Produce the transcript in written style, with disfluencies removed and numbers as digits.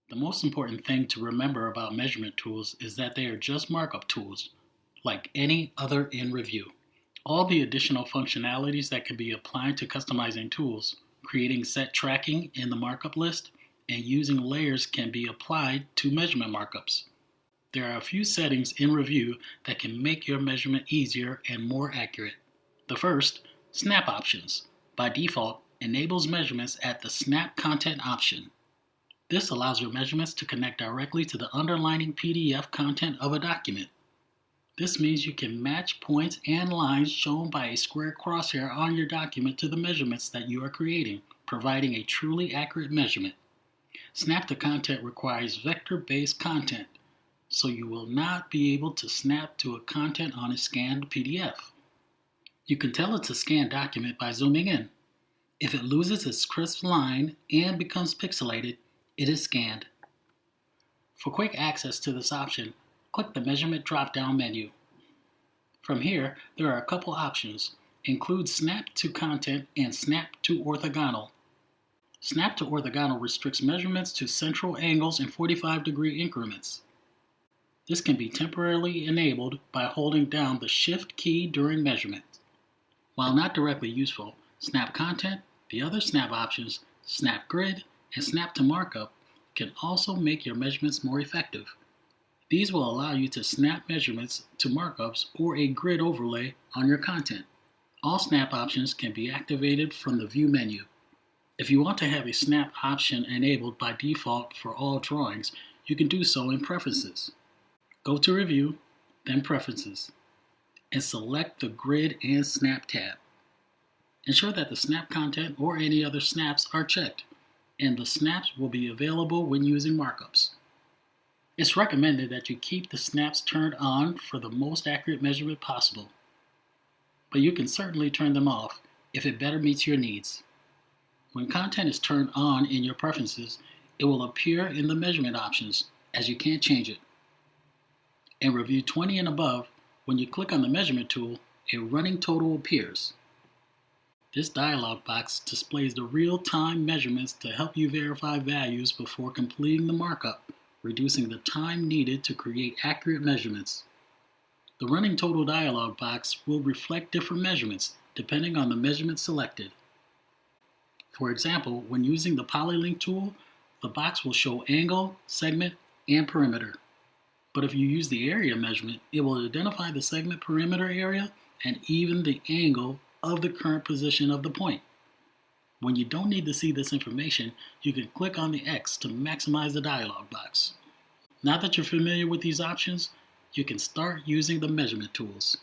The most important thing to remember about measurement tools is that they are just markup tools, like any other in Revu. All the additional functionalities that can be applied to customizing tools, creating set tracking in the markup list, and using layers can be applied to measurement markups. There are a few settings in Revu that can make your measurement easier and more accurate. The first, Snap Options, by default enables measurements at the Snap Content option. This allows your measurements to connect directly to the underlying PDF content of a document. This means you can match points and lines shown by a square crosshair on your document to the measurements that you are creating, providing a truly accurate measurement. Snap to Content requires vector-based content, so you will not be able to snap to a content on a scanned PDF. You can tell it's a scanned document by zooming in. If it loses its crisp line and becomes pixelated, it is scanned. For quick access to this option, click the Measurement drop-down menu. From here, there are a couple options. Include Snap to Content and Snap to Orthogonal. Snap to Orthogonal restricts measurements to central angles in 45-degree increments. This can be temporarily enabled by holding down the Shift key during measurement. While not directly useful, Snap Content, the other Snap options, Snap Grid, and Snap to Markup can also make your measurements more effective. These will allow you to snap measurements to markups or a grid overlay on your content. All Snap options can be activated from the View menu. If you want to have a Snap option enabled by default for all drawings, you can do so in Preferences. Go to Review, then Preferences, and select the Grid and Snap tab. Ensure that the Snap Content or any other snaps are checked, and the snaps will be available when using markups. It's recommended that you keep the snaps turned on for the most accurate measurement possible, but you can certainly turn them off if it better meets your needs. When content is turned on in your preferences, it will appear in the measurement options, as you can't change it. In Review 20 and above, when you click on the measurement tool, a running total appears. This dialog box displays the real-time measurements to help you verify values before completing the markup, reducing the time needed to create accurate measurements. The running total dialog box will reflect different measurements depending on the measurement selected. For example, when using the Polylink tool, the box will show angle, segment, and perimeter. But if you use the area measurement, it will identify the segment perimeter area and even the angle of the current position of the point. When you don't need to see this information, you can click on the X to maximize the dialog box. Now that you're familiar with these options, you can start using the measurement tools.